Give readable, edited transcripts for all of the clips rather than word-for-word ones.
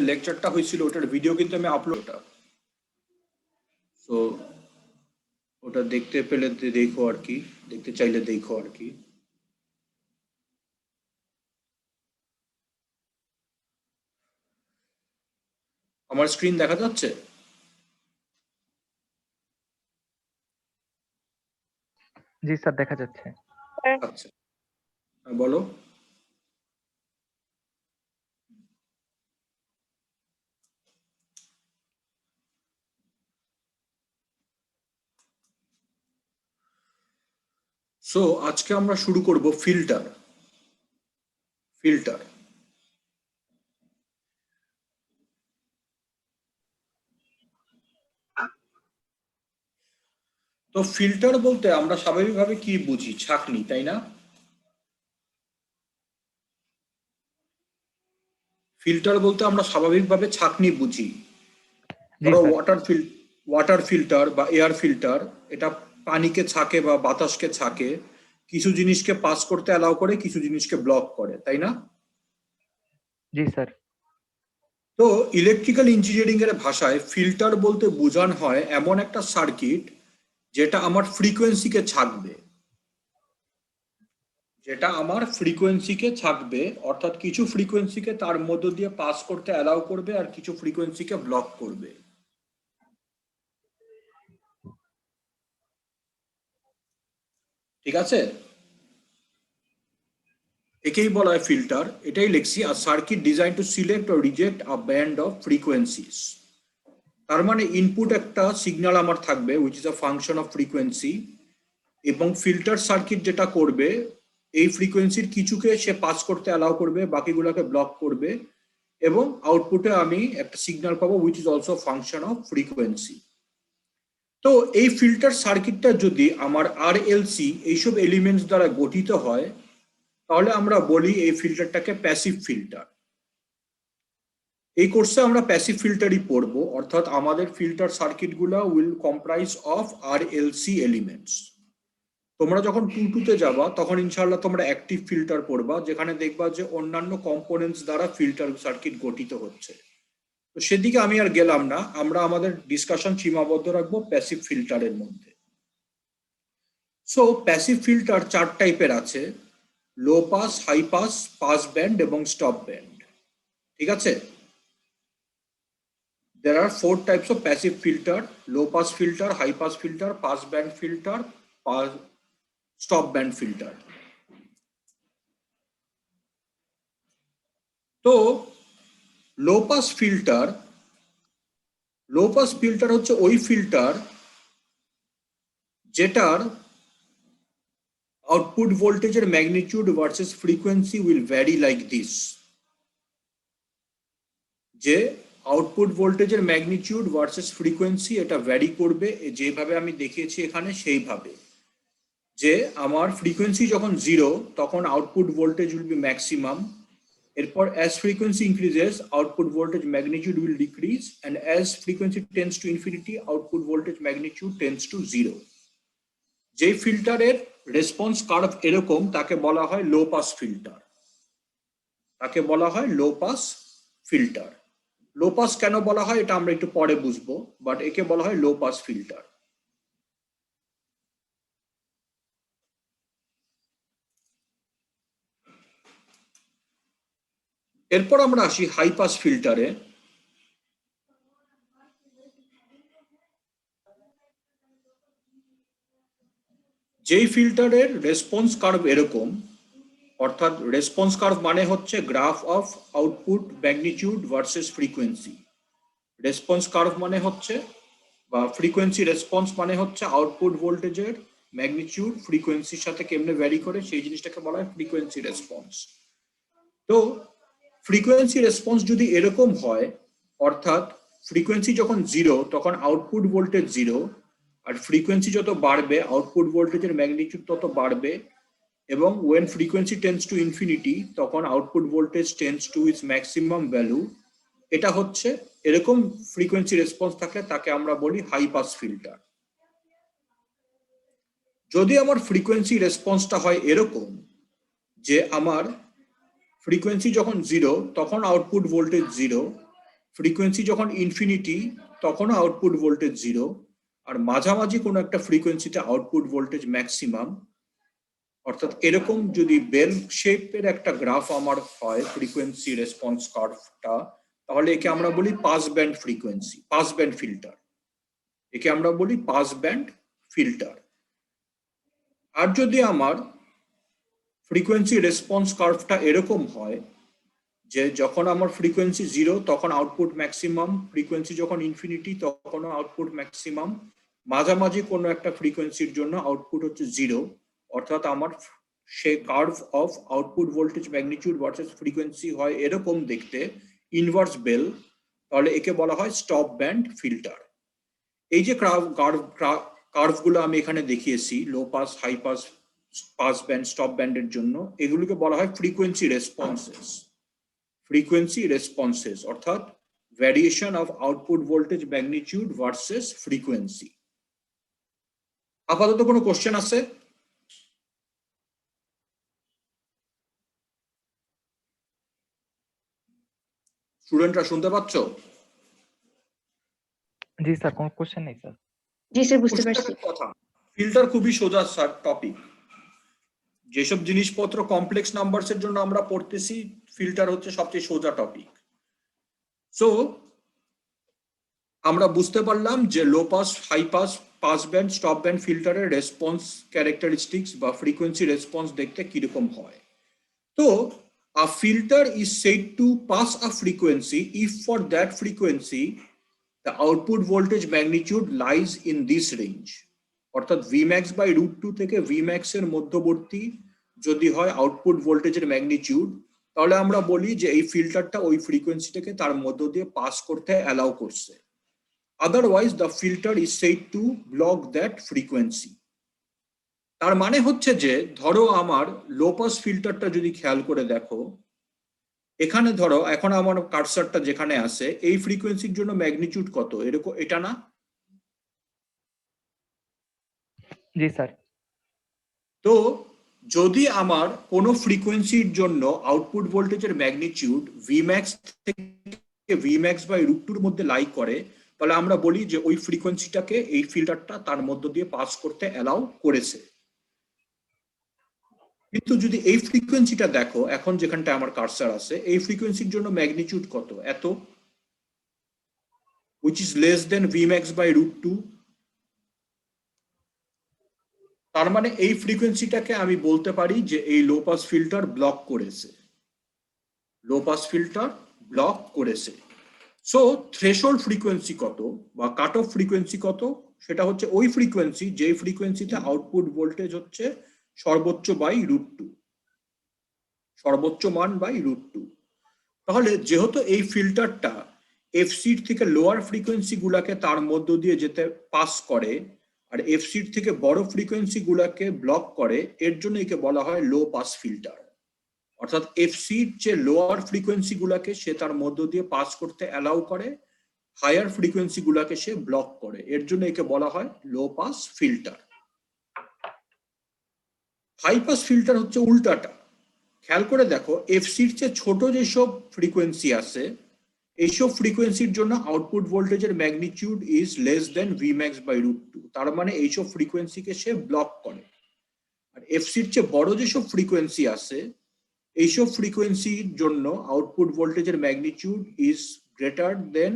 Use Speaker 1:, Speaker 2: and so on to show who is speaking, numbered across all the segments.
Speaker 1: লেকচারটা হয়েছিল ওটার ভিডিও কিন্তু আমি আপলোড সো ওটা দেখতে পেলে দেখো আর কি, দেখতে চাইলে দেখো আর কি। আমার স্ক্রিন দেখা যাচ্ছে?
Speaker 2: জি স্যার, দেখা যাচ্ছে।
Speaker 1: আচ্ছা, বলো। সো আজকে আমরা শুরু করব ফিল্টার। তো ফিল্টার বলতে আমরা স্বাভাবিকভাবে কি বুঝি? ছাঁকনি, তাই না? ফিল্টার বলতে আমরা স্বাভাবিকভাবে ছাঁকনি বুঝি।
Speaker 2: জি
Speaker 1: ধরো
Speaker 2: স্যার।
Speaker 1: ওয়াটার ফিল্টার বা এয়ার ফিল্টার, এটা পানিকে ছাঁকে বা বাতাসকে ছাঁকে, কিছু জিনিসকে পাস করতে অ্যালাউ করে, কিছু জিনিসকে ব্লক করে, তাই না?
Speaker 2: জি স্যার।
Speaker 1: তো ইলেকট্রিক্যাল ইঞ্জিনিয়ারিং এর ভাষায় ফিল্টার বলতে বোঝানো হয় এমন একটা সার্কিট যেটা আমার ফ্রিকোয়েন্সিকে ছাঁকবে, অর্থাৎ কিছু ফ্রিকোয়েন্সিকে তার মধ্য দিয়ে পাস করতে অ্যালাউ করবে আর কিছু ফ্রিকোয়েন্সিকে ব্লক করবে। ঠিক আছে? একেই বলা হয় ফিল্টার। এটাই লিখছি, a circuit design to select or reject a band of frequencies. তার মানে ইনপুট একটা সিগন্যাল আমার থাকবে which is a function of frequency, এবং ফিল্টার সার্কিট যেটা করবে এই ফ্রিকোয়েন্সির কিছুকে সে পাস করতে অ্যালাউ করবে, বাকিগুলোকে ব্লক করবে, এবং আউটপুটে আমি একটা সিগন্যাল পাবো which is also function of frequency. তো এই ফিল্টার সার্কিটটা যদি আমার আরএলসি এইসব এলিমেন্টস দ্বারা গঠিত হয় তাহলে আমরা বলি এই ফিল্টারটাকে প্যাসিভ ফিল্টার। এই কোর্সে আমরা প্যাসিভ ফিল্টারই পড়বো, অর্থাৎ আমাদের ফিল্টার সার্কিটগুলো will comprise of RLC elements. তোমরা যখন 2-2 যাবা তখন ইনশাআল্লাহ তোমরা অ্যাক্টিভ ফিল্টার পড়বা, যেখানে দেখবা যে অন্যান্য কম্পোনেন্টস দ্বারা ফিল্টার সার্কিট গঠিত হচ্ছে। তো সেদিকে আমি আর গেলাম না, আমরা আমাদের ডিসকাশন সীমাবদ্ধ রাখবো প্যাসিভ ফিল্টারের মধ্যে। সো প্যাসিভ ফিল্টার 4 টাইপের আছে: low pass, high pass, pass band এবং স্টপ ব্যান্ড। ঠিক আছে? There are 4 types of passive filter: low pass filter, high pass filter, pass band filter, pass stop band filter. তো লো pass filter হচ্ছে ওই filter যেটার output ভোল্টেজের magnitude versus frequency will vary like this. যে output ভোল্টেজের magnitude versus frequency এটা vary করবে যেভাবে আমি দেখিয়েছি এখানে সেইভাবে। যে আমার ফ্রিকোয়েন্সি যখন 0 তখন output voltage will be maximum, এরপর as frequency increases output voltage magnitude will decrease, and as frequency tends to infinity output voltage magnitude tends to 0. যে ফিল্টারের রেসপন্স কার্ভ এরকম তাকে বলা হয় low pass filter. Low pass কেন বলা হয় এটা আমরা একটু পরে বুঝবো, বাট একে বলা হয় লো পাস ফিল্টার। এরপর আমরা আসি হাই পাস ফিল্টারে। যেই ফিল্টারের রেসপন্স কার্ভ এরকম, অর্থাৎ রেসপন্স কার্ভ মানে হচ্ছে graph of output magnitude versus frequency. Response curve মানে হচ্ছে, বা ফ্রিকোয়েন্সি রেসপন্স মানে হচ্ছে আউটপুট ভোল্টেজের ম্যাগনিটিউড ফ্রিকোয়েন্সির সাথে কেমনে ভ্যারি করে সেই জিনিসটাকে বলা হয় ফ্রিকোয়েন্সি রেসপন্স। তো ফ্রিকোয়েন্সি রেসপন্স যদি এরকম হয়, অর্থাৎ ফ্রিকোয়েন্সি যখন 0 তখন আউটপুট ভোল্টেজ 0, আর ফ্রিকোয়েন্সি যত বাড়বে আউটপুট ভোল্টেজের ম্যাগনিটিউড তত বাড়বে, এবং when frequency tends to infinity তখন output voltage tends to its maximum value। এটা হচ্ছে এরকম ফ্রিকোয়েন্সি রেসপন্স থাকলে তাকে আমরা বলি হাই পাস ফিল্টার। যদি আমার ফ্রিকোয়েন্সি রেসপন্সটা হয় এরকম যে আমার ফ্রিকোয়েন্সি যখন 0 তখন আউটপুট ভোল্টেজ 0, ফ্রিকোয়েন্সি যখন ইনফিনিটি তখনও আউটপুট ভোল্টেজ 0, আর মাঝামাঝি কোনো একটা ফ্রিকোয়েন্সিতে আউটপুট ভোল্টেজ ম্যাক্সিমাম। অর্থাৎ এরকম যদি বেল শেপের একটা গ্রাফ আমার হয় ফ্রিকোয়েন্সি রেসপন্স কার্ভটা, তাহলে একে আমরা বলি pass band frequency, pass band filter. একে আমরা বলি পাস ব্যান্ড ফিল্টার। আর যদি আমার ফ্রিকোয়েন্সি রেসপন্স কার্ভটা এরকম হয় যে যখন আমার ফ্রিকোয়েন্সি 0 তখন আউটপুট ম্যাক্সিমাম, ফ্রিকোয়েন্সি যখন ইনফিনিটি তখনও আউটপুট ম্যাক্সিমাম, মাঝামাঝি কোনো একটা ফ্রিকোয়েন্সির জন্য আউটপুট হচ্ছে 0, অর্থাৎ আমার সে curve of output voltage magnitude versus frequency হয় এরকম দেখতে, ইনভার্স বেল, তাহলে একে বলা হয় স্টপ ব্যান্ড ফিল্টার। এই যে কার্ভগুলো আমি এখানে দেখিয়েছি, low pass, high pass, pass band, stop ব্যান্ডের জন্য, এগুলোকে বলা হয় ফ্রিকোয়েন্সি রেসপন্সেস। ফ্রিকোয়েন্সি রেসপন্সেস অর্থাৎ variation of output voltage magnitude versus frequency. আপাতত কোনো কোশ্চেন আছে? স্টুডেন্টরা শুনতে পাচ্ছ?
Speaker 2: জি স্যার, কোনো কোশ্চেন নেই স্যার।
Speaker 3: জি স্যার, বুঝতে পারছি।
Speaker 1: কথা, ফিল্টার খুবই সোজা স্যার টপিক। যেসব জিনিসপত্র কমপ্লেক্স নাম্বারসের জন্য আমরা পড়তেছি, ফিল্টার হচ্ছে সবচেয়ে সোজা টপিক। সো আমরা বুঝতে পারলাম যে low pass, high pass, pass band, stop band ফিল্টারের রেসপন্স ক্যারেক্টারিস্টিক্স বা ফ্রিকোয়েন্সি রেসপন্স দেখতে কিরকম হয়। তো a filter is said to pass a frequency if for that frequency the output voltage magnitude lies in this range, অর্থাৎ Vmax by √2 থেকে Vmax এর মধ্যবর্তী যদি হয় আউটপুট ভোল্টেজের ম্যাগনিটিউড, তাহলে আমরা বলি যে এই ফিল্টারটা ওই ফ্রিকোয়েন্সিটাকে তার মধ্য দিয়ে পাস করতে অ্যালাউ করছে। Otherwise the filter is said to block that frequency. তার মানে হচ্ছে যে ধরো আমার লো পাস ফিল্টারটা যদি খেয়াল করে দেখো, এখানে ধরো এখন আমার কার্সারটা যেখানে আছে এই ফ্রিকোয়েন্সির জন্য ম্যাগনিটিউড কত, এরকম এটা না?
Speaker 2: জি স্যার।
Speaker 1: তো যদি আমার কোনো ফ্রিকোয়েন্সির জন্য আউটপুট ভোল্টেজের ম্যাগনিটিউড Vmax থেকে Vmax বাই √2 এর মধ্যে লাই করে, তাহলে আমরা বলি যে ওই ফ্রিকোয়েন্সিটাকে এই ফিল্টারটা তার মধ্য দিয়ে পাস করতে অ্যালাউ করেছে। কিন্তু যদি এই ফ্রিকোয়েন্সিটা দেখো, এখন যেখানটা আমার কার্সার আছে, এই ফ্রিকোয়েন্সির জন্য ম্যাগনিটিউড কত, এত, which is less than Vmax by √2। তার মানে এই ফ্রিকোয়েন্সিটাকে আমি বলতে পারি যে এই লো পাস ফিল্টার ব্লক করেছে, লো পাস ফিল্টার ব্লক করেছে। সো থ্রেশহোল্ড ফ্রিকোয়েন্সি কত বা কাট অফ ফ্রিকোয়েন্সি কত, সেটা হচ্ছে ওই ফ্রিকোয়েন্সি যেই ফ্রিকোয়েন্সিতে আউটপুট ভোল্টেজ হচ্ছে সর্বোচ্চ বাই √2, সর্বোচ্চ মান বাই √2। তাহলে যেহেতু এই ফিল্টারটা এফসির থেকে লোয়ার ফ্রিকোয়েন্সি গুলাকে তার মধ্য দিয়ে যেতে পাস করে আর এফসির থেকে বড় ফ্রিকোয়েন্সি গুলাকে ব্লক করে, এর জন্য একে বলা হয় লো পাস ফিল্টার। অর্থাৎ এফসির যে লোয়ার ফ্রিকোয়েন্সি গুলাকে সে তার মধ্য দিয়ে পাস করতে অ্যালাউ করে, হায়ার ফ্রিকোয়েন্সি গুলাকে সে ব্লক করে, এর জন্য একে বলা হয় low pass filter. High pass filter হচ্ছে উল্টাটা। খেয়াল করে দেখো, এফসির চেয়ে ছোট যেসব ফ্রিকোয়েন্সি আছে, এইসব ফ্রিকোয়েন্সির জন্য আউটপুট ভোল্টেজের magnitude is less than Vmax by √2, তার মানে এইসব ফ্রিকোয়েন্সিকে সে ব্লক করে। আর এফসির চেয়ে বড় যেসব ফ্রিকোয়েন্সি আছে, এইসব ফ্রিকোয়েন্সির জন্য আউটপুট ভোল্টেজের magnitude is greater than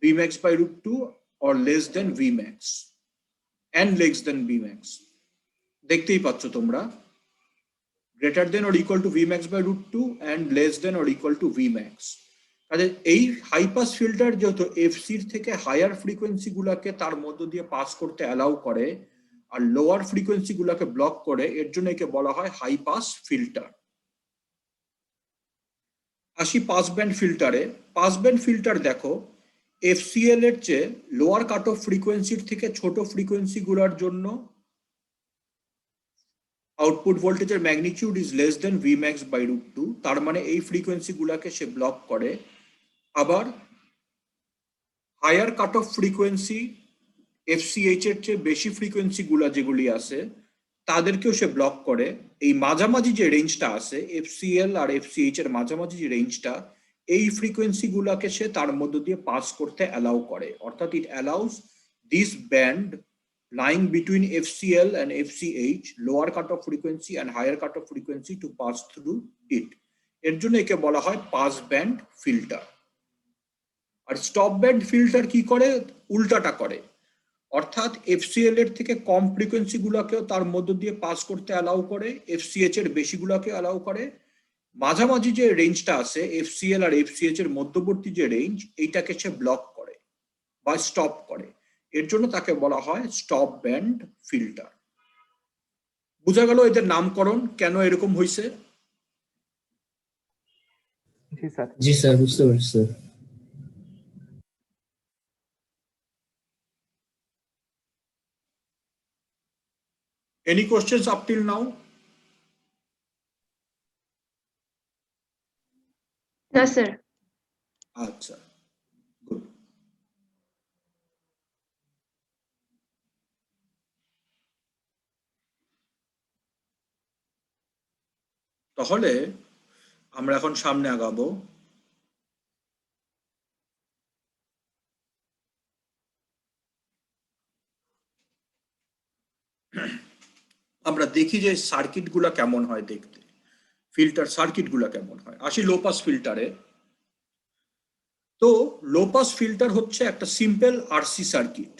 Speaker 1: Vmax by √2 or less than Vmax and less than Vmax। দেখতেই পাচ্ছ তোমরা, greater than or equal to Vmax by √2 and less than or equal to Vmax। এই হাই পাস ফিল্টার যেহেতু এফসির থেকে higher frequency গুলাকে তার মধ্য দিয়ে পাস করতে অ্যালাউ করে আর লোয়ার ফ্রিকোয়েন্সি গুলাকে ব্লক করে, এর জন্য একে বলা হয় হাই পাস ফিল্টার। আসি পাস ব্যান্ড ফিল্টারে। পাস ব্যান্ড ফিল্টার দেখো, এফসিএল এর চেয়ে লোয়ার কাট অফ ফ্রিকোয়েন্সির থেকে ছোট ফ্রিকোয়েন্সি গুলার জন্য আউটপুট ভোল্টেজের magnitude is less than Vmax by √2, তার মানে এই ফ্রিকোয়েন্সি গুলাকে সে ব্লক করে। আবার হায়ার কাট অফ ফ্রিকোয়েন্সি এফসিএইচ এর চেয়ে বেশি ফ্রিকোয়েন্সি গুলা যেগুলি আছে তাদেরকেও সে ব্লক করে। এই মাঝামাঝি যে রেঞ্জটা আছে এফসিএল আর এফসিএইচ এর মাঝামাঝি যে রেঞ্জটা, এই ফ্রিকোয়েন্সি গুলাকে সে তার মধ্য দিয়ে পাস করতে অ্যালাউ করে, অর্থাৎ it allows this band lying between FCL and FCH, lower cutoff frequency and higher cutoff frequency to pass through it. এর জন্য একে বলা হয় পাস ব্যান্ড ফিল্টার। আর স্টপ ব্যান্ড ফিল্টার কি করে? উল্টাটা করে, অর্থাৎ FCL এর থেকে কম ফ্রিকোয়েন্সি গুলাকেও তার মধ্য দিয়ে পাস করতে অ্যালাউ করে, FCH এর বেশিগুলোকে অ্যালাউ করে, মাঝামাঝি যে রেঞ্জটা আছে FCL আর FCH এর মধ্যবর্তী যে রেঞ্জ, এইটাকে সে ব্লক করে বা স্টপ করে। এর জন্য তাকে বলা হয় স্টপ ব্যান্ড ফিল্টার। বোঝা গেল এদের নামকরণ কেন এরকম হয়েছে?
Speaker 2: জি স্যার।
Speaker 3: জি স্যার, বুঝতে পারছি sir.
Speaker 1: Any questions up till now?
Speaker 4: No, sir.
Speaker 1: আচ্ছা, গুড। তাহলে আমরা এখন সামনে আগাবো। আমরা দেখি যে সার্কিট গুলা কেমন হয় দেখতে, ফিল্টার সার্কিট গুলা কেমন হয়। আসি লো পাস ফিল্টারে। তো লো পাস ফিল্টার হচ্ছে একটা সিম্পল আরসি সার্কিট,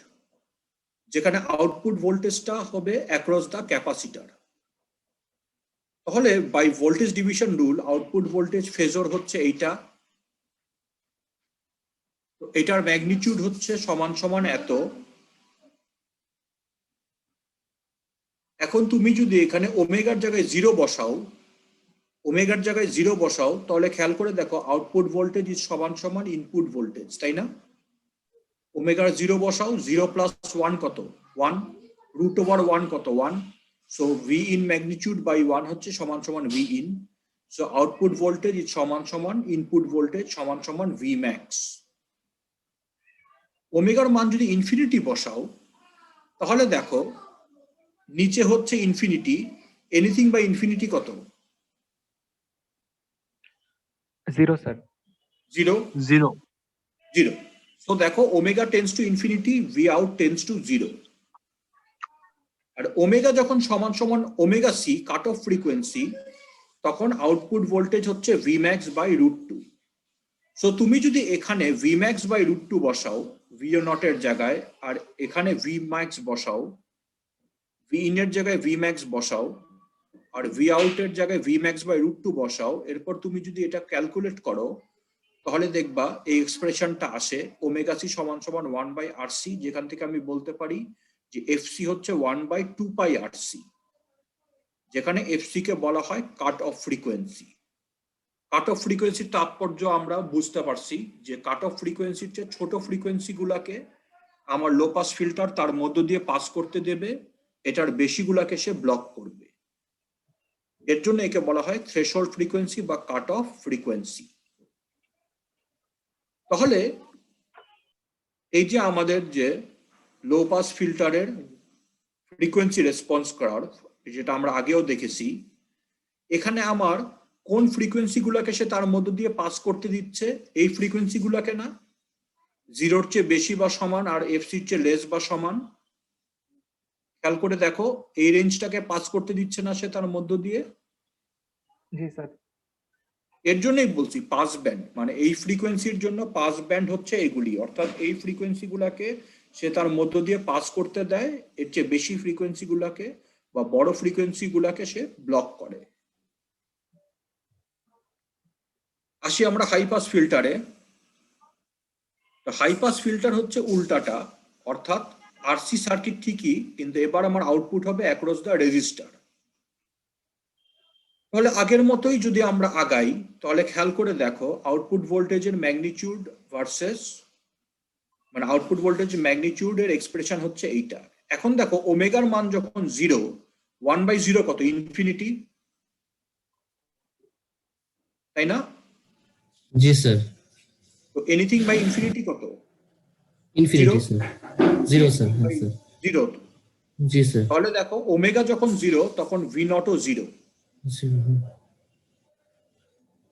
Speaker 1: যেখানে আউটপুট ভোল্টেজটা হবে অ্যাক্রস দ্য ক্যাপাসিটার। তাহলে by voltage division rule output voltage phasor হচ্ছে এইটা, তো এটার ম্যাগনিটিউড হচ্ছে সমান সমান এত। এখন তুমি যদি এখানে ওমেগার জায়গায় জিরো বসাও, ওমেগার জায়গায় জিরো বসাও, তাহলে খেয়াল করে দেখো আউটপুট ভোল্টেজ ইজ সমান সমান ইনপুট ভোল্টেজ, তাই না? ওমেগার জিরো বসাও, 0 প্লাস 1 কত? 1, রুট ওভার 1 কত? 1। So V in magnitude by 1 হচ্ছে সমান সমান V in. So output voltage is সমান সমান ইনপুট ভোল্টেজ সমান সমান ভি ম্যাক্স। ওমেগার মান যদি ইনফিনিটি বসাও, তাহলে দেখো নিচে হচ্ছে ইনফিনিটি, এনিথিং বাই ইনফিনিটি কত?
Speaker 2: 0 স্যার।
Speaker 1: 0
Speaker 2: 0।
Speaker 1: 0। সো দেখো omega tends to infinity, V out tends to 0। আর ওমেগা যখন সমান সমান omega C cut off frequency, তখন আউটপুট ভোল্টেজ হচ্ছে V max by root 2। So তুমি যদি এখানে ভি ম্যাক্স বাই রুট 2 বসাও ভিও নটের জায়গায়, আর এখানে ভি ম্যাক্স বসাও, ভি ইন এর জায়গায় ভি ম্যাক্স বসাও, আর ভি আউটের জায়গায় ভি ম্যাক্স বাই রুট 2 বসাও, এরপর তুমি যদি এটা ক্যালকুলেট করো, তাহলে দেখবা এই এক্সপ্রেশনটা আসে ওমেগা সি সমান সমান 1 বাই আর সি, যেখান থেকে আমি বলতে পারি যে এফসি হচ্ছে 1 বাই 2 পাই আর সি, যেখানে এফসি কে বলা হয় cut off frequency. Cut off ফ্রিকোয়েন্সির তাৎপর্য আমরা বুঝতে পারছি যে কাট অফ ফ্রিকোয়েন্সির চেয়ে ছোট ফ্রিকোয়েন্সি গুলাকে আমার লো পাস ফিল্টার তার মধ্য দিয়ে পাস করতে দেবে, এটার বেশিগুলাকে সে ব্লক করবে। এর জন্য একে বলা হয় থ্রেশহোল্ড ফ্রিকোয়েন্সি বা কাট অফ ফ্রিকোয়েন্সি। তাহলে এই যে আমাদের যে লো পাস ফিল্টারের ফ্রিকোয়েন্সি রেসপন্স কার্ভ, যেটা আমরা আগেও দেখেছি, এখানে আমার কোন ফ্রিকোয়েন্সি গুলাকে সে তার মধ্য দিয়ে পাস করতে দিচ্ছে? এই ফ্রিকোয়েন্সি গুলাকে না, 0-র চেয়ে বেশি বা সমান আর এফসির চেয়ে লেস বা সমান। খেয়াল করে দেখো এই রেঞ্জটাকে পাস করতে দিচ্ছে না সে তার মধ্য দিয়ে।
Speaker 2: জি স্যার।
Speaker 1: এর জন্যই বলছি পাস ব্যান্ড, মানে এই ফ্রিকোয়েন্সির জন্য পাস ব্যান্ড হচ্ছে এগুলি, অর্থাৎ এই ফ্রিকোয়েন্সি গুলাকে সে তার মধ্য দিয়ে পাস করতে দেয়, এর চেয়ে বেশি ফ্রিকোয়েন্সি গুলাকে বা বড় ফ্রিকোয়েন্সি গুলাকে সে ব্লক করে। আসি আমরা হাই পাস ফিল্টারে। হাই পাস ফিল্টার হচ্ছে উল্টাটা, অর্থাৎ আরসি সার্কিট ঠিকই, কিন্তু এবার আমার আউটপুট হবে অ্যাক্রস দ্য রেজিস্টার। তাহলে আগের মতোই যদি আমরা আগাই, তাহলে খেয়াল করে দেখো আউটপুট ভোল্টেজের ম্যাগনিটিউড ভার্সেস, মানে আউটপুট ভোল্টেজ ম্যাগনিটিউডের এক্সপ্রেশন হচ্ছে এইটা। এখন দেখো ওমেগার মান যখন 0, 1/0 কত? ইনফিনিটি, তাই না?
Speaker 3: জি স্যার।
Speaker 1: তো এনিথিং বাই ইনফিনিটি কত?
Speaker 3: Infinity sir. 0 স্যার। হ্যাঁ স্যার।
Speaker 1: 0।
Speaker 3: জি স্যার।
Speaker 1: তাহলে দেখো ওমেগা যখন 0, তখন ভি নটও 0।
Speaker 3: 0, হ্যাঁ।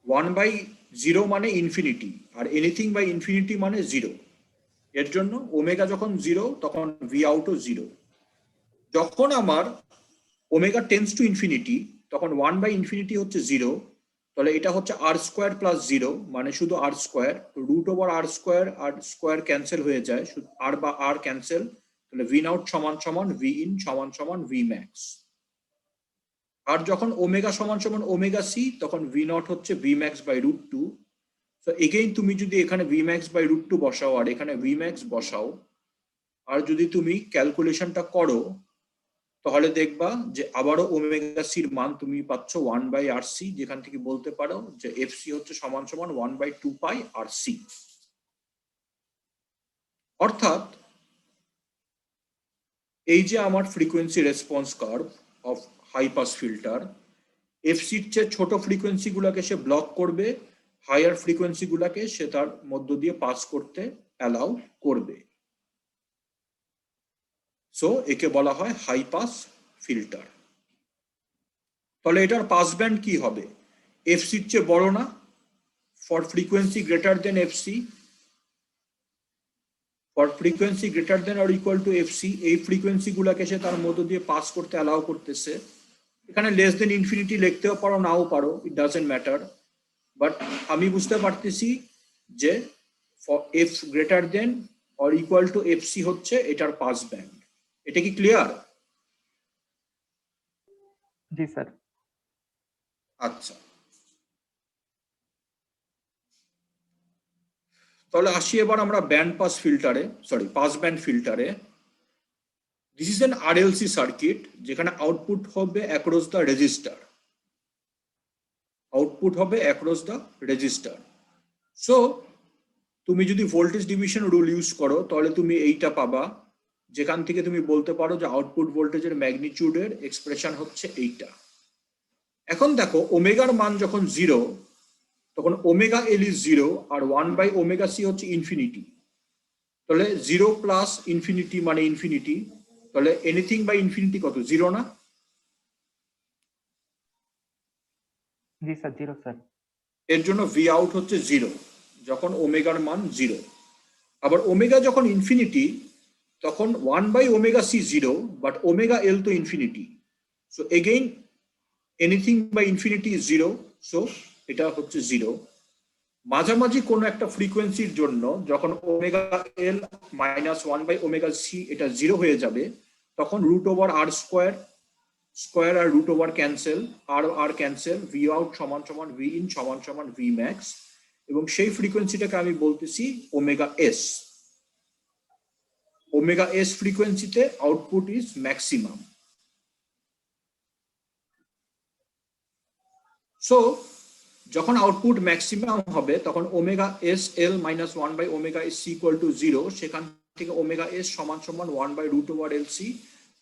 Speaker 1: 1 বাই জিরো মানে ইনফিনিটি, আর এনিথিং বাই ইনফিনিটি মানে জিরো। এর জন্য ওমেগা যখন জিরো তখন ভি আউটও জিরো। যখন আমার ওমেগা টেন্স টু ইনফিনিটি তখন 1/ইনফিনিটি হচ্ছে জিরো, তাহলে এটা হচ্ছে আর স্কোয়ার প্লাস জিরো, মানে শুধু আর square, root over R square cancel হয়ে যায়, আর বা আর ক্যান্সেল, তাহলে ভি নাউট সমান সমান ভি ইন সমান সমান ভি ম্যাক্স। আর যখন ওমেগা সমান সমান ওমেগা সি তখন ভি নট হচ্ছে V max by root two. তো এগেইন তুমি যদি এখানে V max by root two বসাও আর এখানে ভি ম্যাক্স বসাও, আর যদি তুমি ক্যালকুলেশনটা করো তাহলে দেখবা যে আবারও ওমেগা সির মান তুমি পাচ্ছ 1/RC, যেখান থেকে বলতে পারো যে এফসি হচ্ছে সমান সমান 1/2πRC। অর্থাৎ এই যে আমার frequency response curve of high pass filter, এফসির চেয়ে ছোট ফ্রিকোয়েন্সি গুলাকে সে ব্লক করবে, হায়ার ফ্রিকোয়েন্সি গুলাকে সে তার মধ্য দিয়ে পাস করতে অ্যালাউ করবে। সো একে বলা হয় হাই পাস ফিল্টার। তাহলে এটার পাস ব্যান্ড কি হবে? এফসির চেয়ে বড় না, for frequency greater than FC, for frequency greater than or equal to FC, এই ফ্রিকোয়েন্সি গুলাকে সে তার মধ্য দিয়ে পাস করতে অ্যালাউ করতেছে। এখানে লেস দেন ইনফিনিটি লিখতেও পারো, নাও পারো, ইট ডাজন্ট ম্যাটার, বাট আমি বুঝতে পারতেছি যে for F greater than or equal to FC হচ্ছে এটার পাস ব্যান্ড। এটা কি ক্লিয়ার?
Speaker 2: জি স্যার।
Speaker 1: আচ্ছা, তাহলে আসি এবার আমরা ব্যান্ড পাস ফিল্টারে, সরি পাস ব্যান্ড ফিল্টারে। This is an RLC circuit যেখানে আউটপুট হবে অ্যাক্রস দ্য রেজিস্টার, আউটপুট হবে অ্যাক্রস দ্য রেজিস্টার। সো তুমি যদি ভোল্টেজ ডিভিশন রুল ইউজ করো তাহলে তুমি এইটা পাবা, যেখান থেকে তুমি বলতে পারো যে আউটপুট ভোল্টেজের ম্যাগনিটিউডের এক্সপ্রেশন হচ্ছে এইটা। এখন দেখো ওমেগার মান যখন জিরো তখন ওমেগা এল ইজ জিরো আর 1/ওমেগা সি হচ্ছে ইনফিনিটি, তাহলে জিরো প্লাস ইনফিনিটি মানে ইনফিনিটি, তাহলে এনিথিং বাই ইনফিনিটি কত? জিরো না?
Speaker 2: জি স্যার, জিরো স্যার।
Speaker 1: এর জন্য ভি আউট হচ্ছে জিরো যখন ওমেগার মান জিরো। আবার ওমেগা যখন ইনফিনিটি তখন 1/ওমেগা C zero, but omega L তো infinity, so again anything by infinity is zero, so এটা হচ্ছে জিরো। মাঝামাঝি কোনো একটা ফ্রিকোয়েন্সির জন্য যখন ওমেগা এল মাইনাস 1/ওমেগা সি এটা জিরো হয়ে যাবে তখন root over R square R root over cancel, R cancel, V out সমান সমান ভি ইন সমান সমান ভি ম্যাক্স, এবং সেই ফ্রিকোয়েন্সিটাকে আমি বলতেছি ওমেগা এস। ওমেগা এস ফ্রিকোয়েন্সিতে আউটপুট ইজ ম্যাক্সিমাম। সো যখন আউটপুট ম্যাক্সিমাম হবে তখন ওমেগা এস এল মাইনাস 1/ওমেগা S C equal to zero, সেখান থেকে ওমেগা এস সমান সমান 1/√LC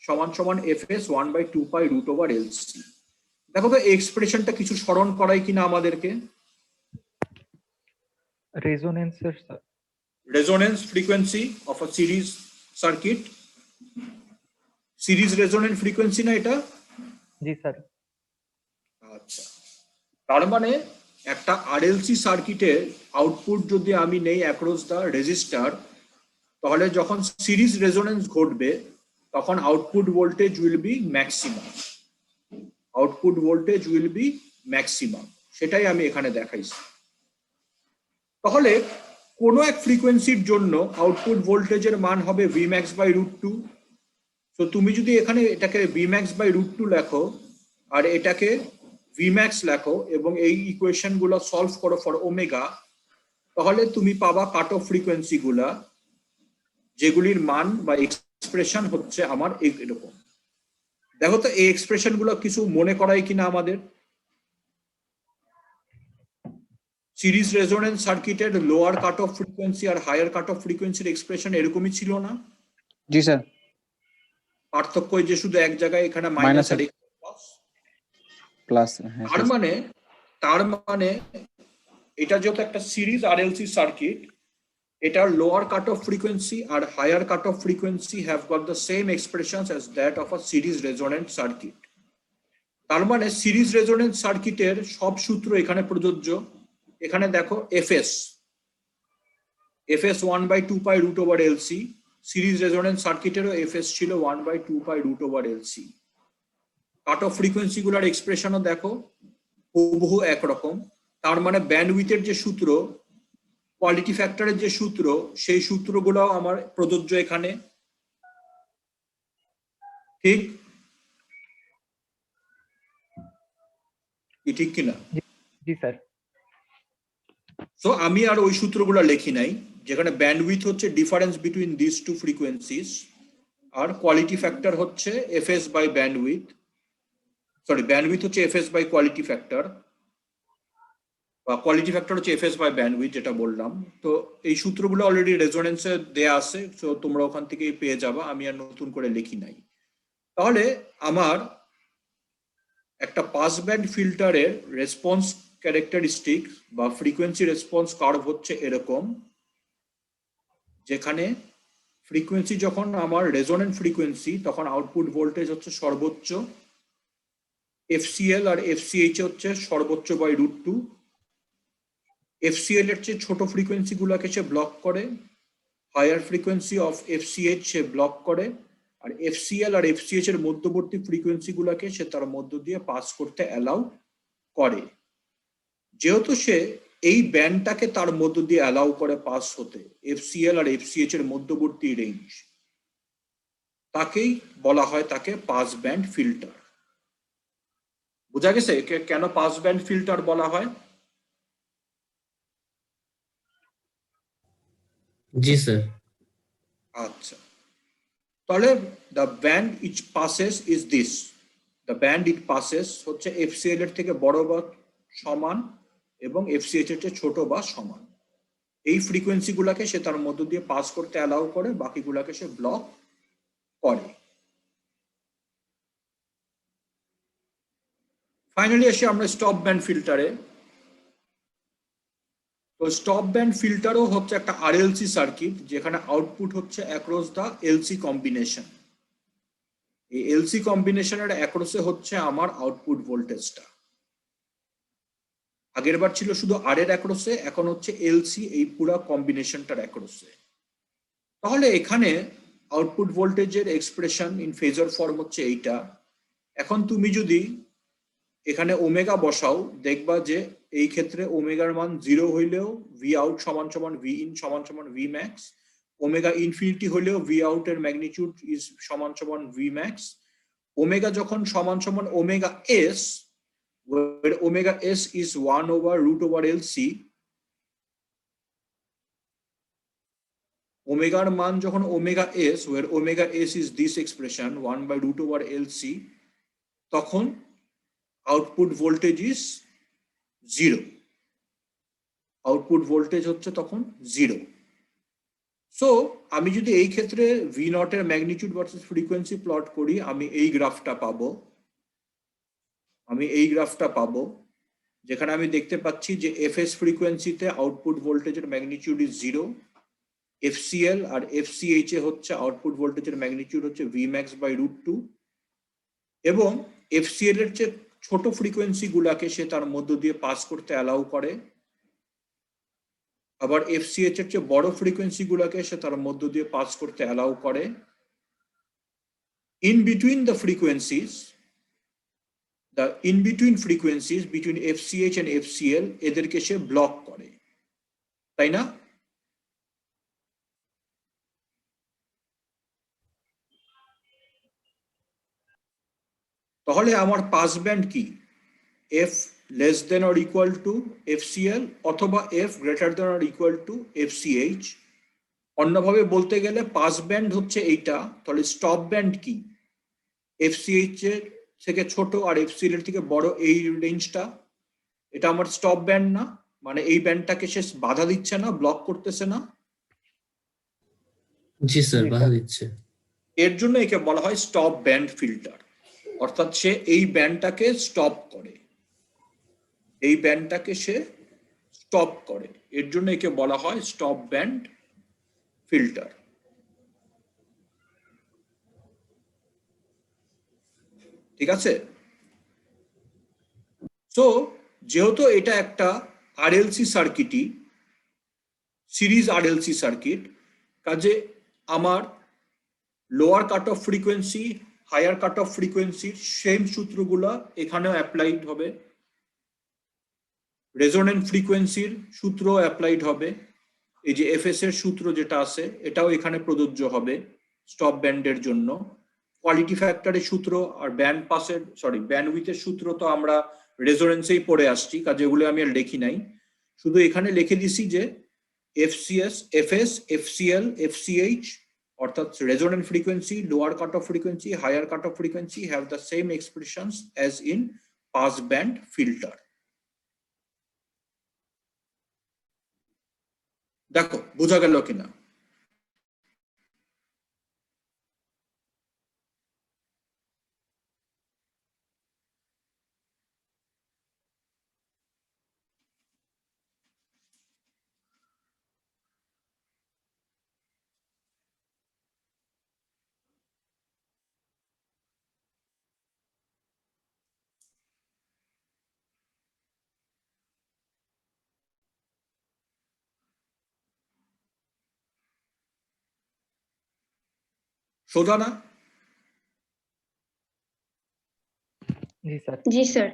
Speaker 1: সমান সমান এফ এস 1/2π√LC। দেখো তো এক্সপ্রেশনটা কিছু স্মরণ করাই কিনা আমাদেরকে।
Speaker 2: রেজোনেন্সের স্যার।
Speaker 1: Resonance frequency of a series circuit, series resonant frequency না এটা?
Speaker 2: জি স্যার।
Speaker 1: আচ্ছা, তার মানে একটা আরএলসি সার্কিটের আউটপুট যদি আমি নেই অ্যাক্রস দ্য রেজিস্টার, তাহলে যখন সিরিজ রেজোনেন্স ঘটবে তখন output voltage will be maximum, output voltage will be maximum, সেটাই আমি এখানে দেখাইছি। তাহলে কোনো এক ফ্রিকোয়েন্সির জন্য আউটপুট ভোল্টেজের মান হবে V max by root two. তো তুমি যদি এখানে এটাকে V max by root two লেখো আর এটাকে ভিম্যাক্স লেখো এবং এই ইকুয়েশন গুলো সলভ করো ফর ওমেগা, তাহলে তুমি পাবা কাট অফ ফ্রিকোয়েন্সি গুলা যেগুলির মান বা এক্সপ্রেশন হচ্ছে আমার এরকম। দেখো তো এই এক্সপ্রেশন গুলো কিছু মনে করাই কিনা আমাদের। সিরিজ রেজোনেন্স সার্কিটের লোয়ার কাট অফ ফ্রিকোয়েন্সি আর হায়ার কাট অফ ফ্রিকোয়েন্সির এক্সপ্রেশন এরকমই ছিল না?
Speaker 4: জি স্যার।
Speaker 1: পার্থক্য যে শুধু এক জায়গায় এখানে মাইনাস আর
Speaker 4: প্লাস।
Speaker 1: তার মানে এটা যেহেতু একটা সিরিজ আরএলসি সার্কিট, এটার লোয়ার কাট অফ ফ্রিকোয়েন্সি আর higher cut off frequency have got the same expressions as that of a series resonant circuit. তার মানে সিরিজ রেজোনেন্ট সার্কিটের সব সূত্র এখানে প্রযোজ্য, এখানে দেখো FS 1/2 pi root over LC, series resonance সার্কিটেরও এফএস ছিল 1/2 pi root over LC. Cut off frequency গুলার এক্সপ্রেশনও দেখো হুবহু একরকম। তার মানে ব্যান্ডউইথের যে সূত্র, কোয়ালিটি ফ্যাক্টরের যে সূত্র, সেই সূত্রগুলো আমার প্রযোজ্য এখানে, ঠিক কি ঠিক কিনা?
Speaker 2: জি স্যার।
Speaker 1: সো আমি আর ওই সূত্রগুলো লিখি নাই, যেখানে ব্যান্ডউইথ হচ্ছে difference between this two frequencies, আর কোয়ালিটি ফ্যাক্টর হচ্ছে FS by bandwidth, sorry bandwidth হচ্ছে এফএস বাই কোয়ালিটি ফ্যাক্টর, বা কোয়ালিটি ফ্যাক্টর হচ্ছে এফএস বাই ব্যান্ডউইথ, যেটা বললাম। তো এই সূত্রগুলো অলরেডি রেজোনেন্সে দেয়া আছে, তো তোমরা ওখান থেকেই পেয়ে যাবা, আমি আর নতুন করে লিখি নাই। তাহলে আমার একটা পাস ব্যান্ড ফিল্টারের রেসপন্স ক্যারেক্টারিস্টিক বা ফ্রিকোয়েন্সি রেসপন্স কার্ভ হচ্ছে এরকম, যেখানে ফ্রিকোয়েন্সি যখন আমার রেজোনেন্ট ফ্রিকোয়েন্সি, তখন আউটপুট ভোল্টেজ হচ্ছে সর্বোচ্চ, এফসিএল আর এফসিএইচ হচ্ছে সর্বোচ্চ বাই √2। এফসিএল এর চেয়ে ছোট ফ্রিকোয়েন্সি গুলাকে সে ব্লক করে, হায়ার ফ্রিকোয়েন্সি অফ এফসিএইচ সে ব্লক করে, আর এফসিএল আর এফসিএইচ এর মধ্যবর্তী ফ্রিকোয়েন্সি গুলাকে সে তার মধ্য দিয়ে পাস করতে অ্যালাউ করে। যেহেতু সে এই ব্যান্ডটাকে তার মধ্য দিয়ে অ্যালাউ করে পাস হতে, এফসিএল আর এফসিএইচ এর মধ্যবর্তী রেঞ্জ, তাকেই বলা হয় তাকে পাস ব্যান্ড ফিল্টার। বোঝা গেছে কেন পাস ব্যান্ড ফিল্টার বলা হয়?
Speaker 3: জি স্যার।
Speaker 1: আচ্ছা, তাহলে the band which passes is this, the band it passes হচ্ছে এফসিএল এর থেকে বড় বা সমান এবং এফসিএইচ এর চেয়ে ছোট বা সমান। এই ফ্রিকোয়েন্সি গুলাকে সে তার মধ্য দিয়ে পাস করতে অ্যালাউ করে, বাকিগুলাকে সে ব্লক করে। ফাইনালি এসে আমরা স্টপ ব্যান্ড ফিল্টারে। তো স্টপ ব্যান্ড ফিল্টারও হচ্ছে একটা আরএলসি সার্কিট, যেখানে আউটপুট হচ্ছে অ্যাক্রস দ্য এলসি কম্বিনেশন। এই এলসি কম্বিনেশনের অ্যাক্রসে হচ্ছে আমার আউটপুট ভোল্টেজটা। আগেরবার ছিল শুধু আর এর অ্যাক্রসে, এখন হচ্ছে এলসি এই পুরো কম্বিনেশনটার অ্যাক্রসে। তাহলে এখানে আউটপুট ভোল্টেজের এক্সপ্রেশন ইন ফেজর ফর্ম হচ্ছে এইটা। এখন তুমি যদি এখানে ওমেগা বসাও, দেখবা যে এই ক্ষেত্রে ওমেগার মান 0 হইলেও ভি আউট সমান সমান ভি ইন সমান সমান ভি ম্যাক্স, ওমেগা ইনফিনিটি হইলেও ভি আউট এর ম্যাগনিটিউড ইজ সমান সমান ভি ম্যাক্স। ওমেগা যখন সমান সমান omega S, where omega s is 1/√LC, ওমেগার মান যখন omega S, where omega s is this expression 1/√LC, তখন output voltage is 0, output voltage হচ্ছে তখন 0। সো আমি যদি এই ক্ষেত্রে ভি নট এর ম্যাগনিটিউড ভার্সেস ফ্রিকোয়েন্সি প্লট করি, আমি এই গ্রাফটা পাবো, যেখানে আমি দেখতে পাচ্ছি যে এফএস ফ্রিকোয়েন্সিতে আউটপুট ভোল্টেজের ম্যাগনিটিউড ইজ 0, এফসিএল আর এফসিএইচ এ হচ্ছে আউটপুট ভোল্টেজের ম্যাগনিটিউড হচ্ছে ভি ম্যাক্স বাই √2, এবং এফসিএল এর চেয়ে ছোট ফ্রিকোয়েন্সি গুলাকে সে তার মধ্য দিয়ে পাস করতে অ্যালাউ করে, আবার এফসিএইচ এর চেয়ে বড় ফ্রিকোয়েন্সি গুলাকে সে তার মধ্য দিয়ে পাস করতে অ্যালাউ করে। In between the frequencies, the in between frequencies between FCH and FCL, এদেরকে সে ব্লক করে, তাই না? তাহলে আমার পাস ব্যান্ড কি? F less than or equal to FCL অথবা F greater than or equal to FCH। অন্যভাবে বলতে গেলে পাস ব্যান্ড হচ্ছে এইটা। তাহলে স্টপ ব্যান্ড কি? FCH এর থেকে ছোট আর এফসিএল এর থেকে বড় এই রেঞ্জটা, এটা আমার স্টপ ব্যান্ড না? মানে এই ব্যান্ডটাকে সে বাধা দিচ্ছে না, ব্লক করতেছে না?
Speaker 3: জি স্যার, বাধা দিচ্ছে।
Speaker 1: এর জন্য একে বলা হয় স্টপ ব্যান্ড ফিল্টার, অর্থাৎ সে এই ব্যান্ডটাকে স্টপ করে, এই ব্যান্ডটাকে সে স্টপ করে, এর জন্য একে বলা হয় স্টপ ব্যান্ড ফিল্টার। ঠিক আছে? সো যেহেতু এটা একটা আরএলসি সার্কিটই সিরিজ আরএলসি সার্কিট, কাজে আমার lower cut off frequency higher cut off ফ্রিকোয়েন্সির সেম সূত্রগুলো এখানেও অ্যাপ্লাইড হবে, রেজোনেন্ট ফ্রিকোয়েন্সির সূত্র অ্যাপ্লাইড হবে, এই যে এফএস এর সূত্র যেটা আছে এটাও এখানে প্রযোজ্য হবে স্টপ ব্যান্ডের জন্য। কোয়ালিটি ফ্যাক্টরের সূত্র আর ব্যান্ড পাসের ব্যান্ডউইথের সূত্র তো আমরা রেজোনেন্সেই পড়ে আসছি, কাজে এগুলো আমি আর লিখি নাই, শুধু এখানে লিখে দিছি যে এফসিএস, এফএস, এফসিএল, এফসিএইচ অর্থাৎ resonant frequency, lower cut off frequency, higher cut off frequency have the same expressions as in pass band filter. দেখো বোঝা গেল কিনা? সোজা না?
Speaker 2: जी सर।
Speaker 5: जी सर।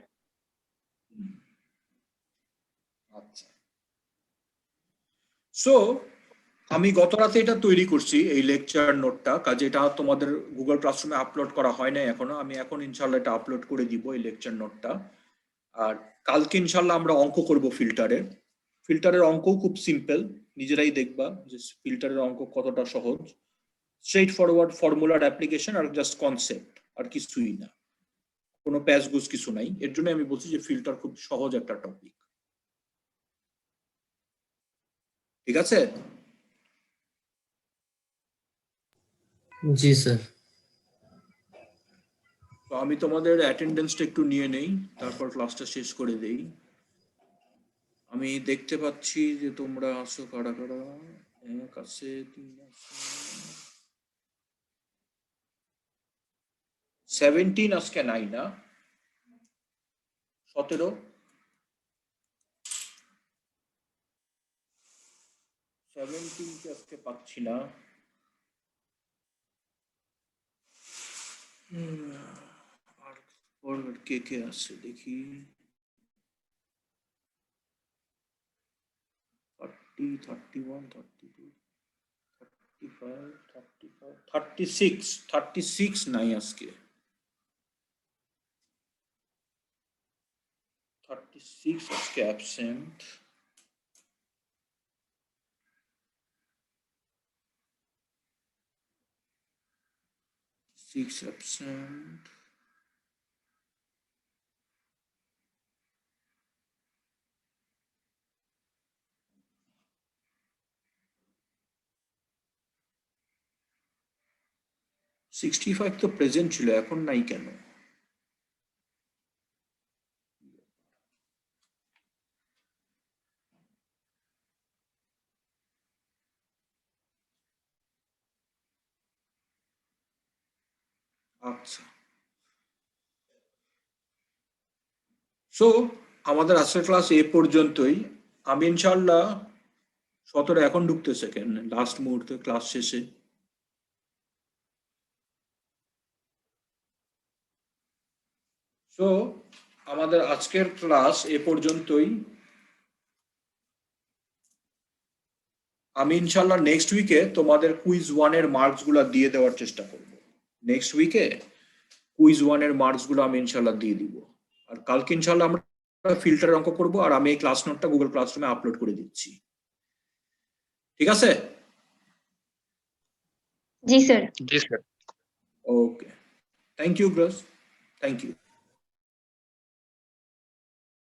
Speaker 1: আচ্ছা, সো আমি গত রাতে এটা তৈরি করছি এই লেকচার নোটটা, কাজে এটা তোমাদের গুগল ক্লাসরুমে আপলোড করা হয় না এখনো, আমি এখন ইনশাল্লাহ এটা আপলোড করে দিব এই লেকচার নোটটা। আর কালকে ইনশাল্লাহ আমরা অঙ্ক করব ফিল্টারের। ফিল্টারের অঙ্কও খুব সিম্পল, নিজেরাই দেখবা যে ফিল্টারের অঙ্ক কতটা সহজ, স্ট্রেট ফরওয়ার্ড ফর্মুলার অ্যাপ্লিকেশন আর জাস্ট কনসেপ্ট, আর কিছুই না, কোনো প্যাচগুজ কিছু নাই। এর জন্য আমি বলছি যে ফিল্টার খুব সহজ একটা টপিক, ঠিক আছে?
Speaker 3: जी सर।
Speaker 1: তো আমি তোমাদের অ্যাটেন্ডেন্সটা একটু নিয়ে নেই, তারপর ক্লাসটা শেষ করে দেই। আমি দেখতে পাচ্ছি যে তোমরা আসো কারা কারা, এক আছে, 3 আছে, 17 আজকে নাই না, 17 কে আজকে পাচ্ছি না। আর কে কে আছে দেখি, 30, 31, 32, 35, 36 নাই আজকে, 36 আজকে অ্যাবসেন্ট। absent. $65 তো প্রেজেন্ট ছিল, এখন নাই কেন? আচ্ছা, সো আমাদের আজকের ক্লাস এ পর্যন্তই। আমি ইনশাআল্লাহ 17 এখন ঢুকতেছে কেন লাস্ট মুহূর্তে ক্লাস শেষে। সো আমাদের আজকের ক্লাস এ পর্যন্তই। আমি ইনশাআল্লাহ নেক্সট উইকে তোমাদের কুইজ 1 এর মার্কস গুলা দিয়ে দেওয়ার চেষ্টা করব। নেক্সট উইকে কুইজ 1 এর মার্কস গুলো আমি ইনশাআল্লাহ দিয়ে দিব। আর কালকে ইনশাআল্লাহ আমরা ফিল্টারের অঙ্ক করব, আর আমি এই ক্লাস নোটটা গুগল ক্লাসরুমে আপলোড করে দিচ্ছি, ঠিক আছে?
Speaker 5: जी सर।
Speaker 1: ওকে, থ্যাংক ইউ গ্রাস, থ্যাংক ইউ।